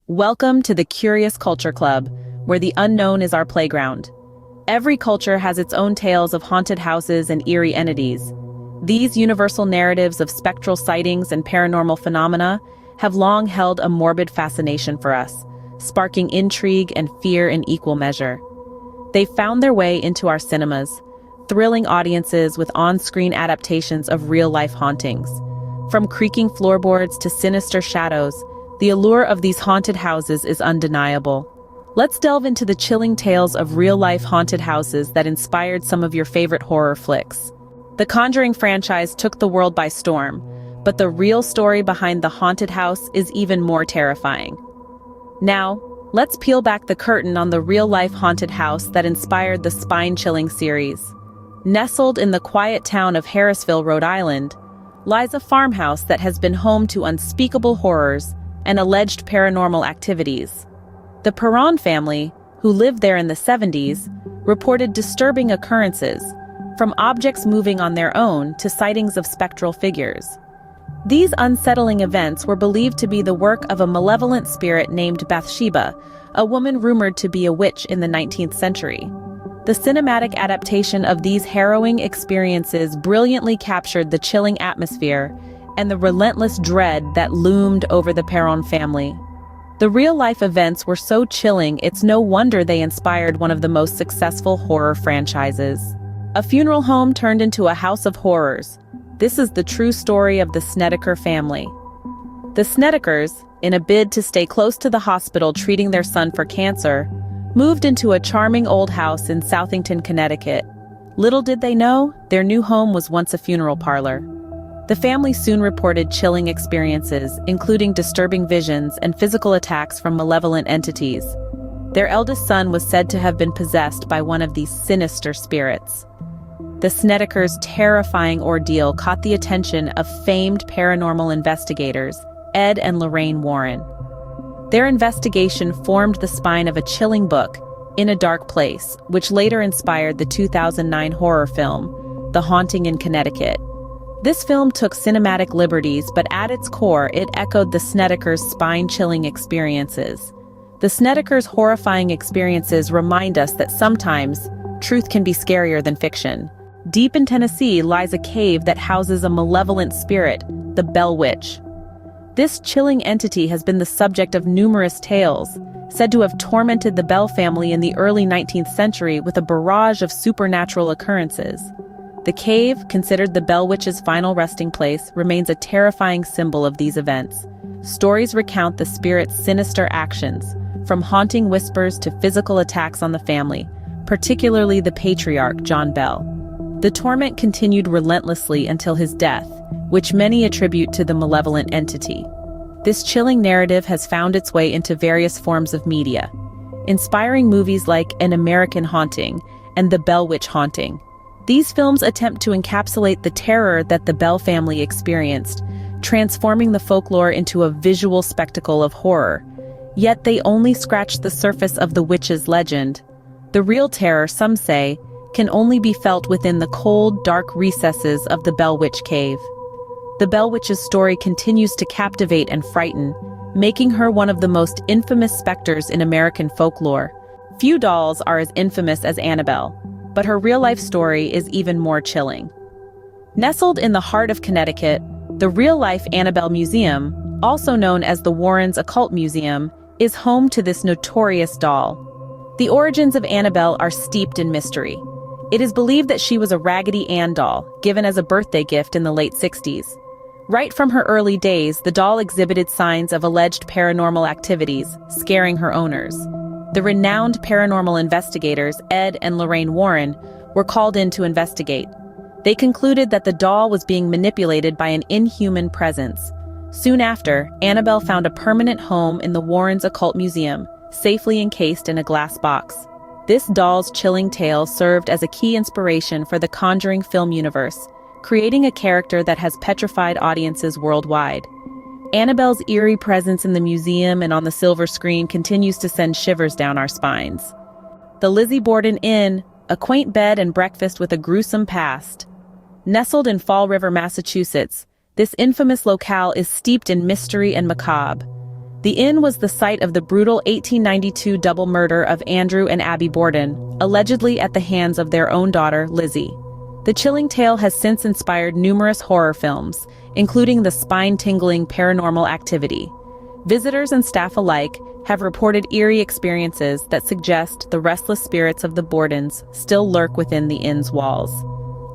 Welcome to the Curious Culture Club, where the unknown is our playground. Every culture has its own tales of haunted houses and eerie entities. These universal narratives of spectral sightings and paranormal phenomena have long held a morbid fascination for us, sparking intrigue and fear in equal measure. They've found their way into our cinemas, thrilling audiences with on-screen adaptations of real-life hauntings. From creaking floorboards to sinister shadows, the allure of these haunted houses is undeniable. Let's delve into the chilling tales of real-life haunted houses that inspired some of your favorite horror flicks. The Conjuring franchise took the world by storm, but the real story behind the haunted house is even more terrifying. Now, let's peel back the curtain on the real-life haunted house that inspired the spine-chilling series. Nestled in the quiet town of Harrisville, Rhode Island, lies a farmhouse that has been home to unspeakable horrors and alleged paranormal activities. The Perron family, who lived there in the 70s, reported disturbing occurrences, from objects moving on their own to sightings of spectral figures. These unsettling events were believed to be the work of a malevolent spirit named Bathsheba, a woman rumored to be a witch in the 19th century. The cinematic adaptation of these harrowing experiences brilliantly captured the chilling atmosphere and the relentless dread that loomed over the Perron family. The real-life events were so chilling, it's no wonder they inspired one of the most successful horror franchises. A funeral home turned into a house of horrors. This is the true story of the Snedeker family. The Snedekers, in a bid to stay close to the hospital treating their son for cancer, moved into a charming old house in Southington, Connecticut. Little did they know, their new home was once a funeral parlor. The family soon reported chilling experiences, including disturbing visions and physical attacks from malevolent entities. Their eldest son was said to have been possessed by one of these sinister spirits. The Snedekers' terrifying ordeal caught the attention of famed paranormal investigators, Ed and Lorraine Warren. Their investigation formed the spine of a chilling book, In a Dark Place, which later inspired the 2009 horror film, The Haunting in Connecticut. This film took cinematic liberties, but at its core, it echoed the Snedekers' spine-chilling experiences. The Snedekers' horrifying experiences remind us that sometimes, truth can be scarier than fiction. Deep in Tennessee lies a cave that houses a malevolent spirit, the Bell Witch. This chilling entity has been the subject of numerous tales, said to have tormented the Bell family in the early 19th century with a barrage of supernatural occurrences. The cave, considered the Bell Witch's final resting place, remains a terrifying symbol of these events. Stories recount the spirit's sinister actions, from haunting whispers to physical attacks on the family, particularly the patriarch, John Bell. The torment continued relentlessly until his death, which many attribute to the malevolent entity. This chilling narrative has found its way into various forms of media, inspiring movies like An American Haunting and The Bell Witch Haunting. These films attempt to encapsulate the terror that the Bell family experienced, transforming the folklore into a visual spectacle of horror. Yet they only scratch the surface of the witch's legend. The real terror, some say, can only be felt within the cold, dark recesses of the Bell Witch cave. The Bell Witch's story continues to captivate and frighten, making her one of the most infamous specters in American folklore. Few dolls are as infamous as Annabelle, but her real-life story is even more chilling. Nestled in the heart of Connecticut, the real-life Annabelle Museum, also known as the Warrens Occult Museum, is home to this notorious doll. The origins of Annabelle are steeped in mystery. It is believed that she was a Raggedy Ann doll, given as a birthday gift in the late 60s. Right from her early days, the doll exhibited signs of alleged paranormal activities, scaring her owners. The renowned paranormal investigators, Ed and Lorraine Warren, were called in to investigate. They concluded that the doll was being manipulated by an inhuman presence. Soon after, Annabelle found a permanent home in the Warrens Occult Museum, safely encased in a glass box. This doll's chilling tale served as a key inspiration for the Conjuring film universe, creating a character that has petrified audiences worldwide. Annabelle's eerie presence in the museum and on the silver screen continues to send shivers down our spines. The Lizzie Borden Inn, a quaint bed and breakfast with a gruesome past. Nestled in Fall River, Massachusetts, this infamous locale is steeped in mystery and macabre. The inn was the site of the brutal 1892 double murder of Andrew and Abby Borden, allegedly at the hands of their own daughter, Lizzie. The chilling tale has since inspired numerous horror films, including the spine-tingling Paranormal Activity. Visitors and staff alike have reported eerie experiences that suggest the restless spirits of the Bordens still lurk within the inn's walls.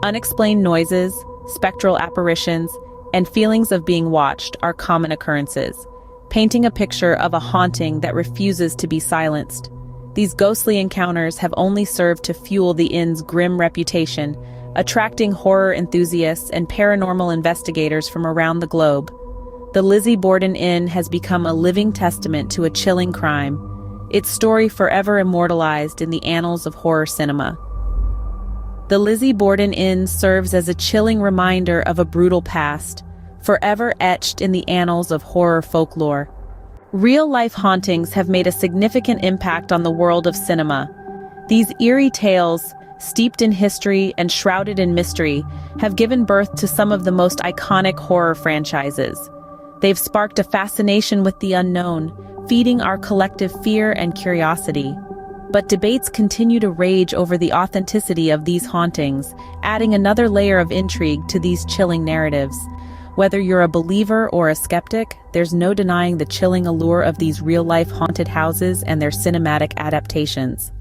Unexplained noises, spectral apparitions, and feelings of being watched are common occurrences, painting a picture of a haunting that refuses to be silenced. These ghostly encounters have only served to fuel the inn's grim reputation, attracting horror enthusiasts and paranormal investigators from around the globe. The Lizzie Borden Inn has become a living testament to a chilling crime, its story forever immortalized in the annals of horror cinema. The Lizzie Borden Inn serves as a chilling reminder of a brutal past, forever etched in the annals of horror folklore. Real-life hauntings have made a significant impact on the world of cinema. These eerie tales, steeped in history and shrouded in mystery, have given birth to some of the most iconic horror franchises. They've sparked a fascination with the unknown, feeding our collective fear and curiosity. But debates continue to rage over the authenticity of these hauntings, adding another layer of intrigue to these chilling narratives. Whether you're a believer or a skeptic, there's no denying the chilling allure of these real-life haunted houses and their cinematic adaptations.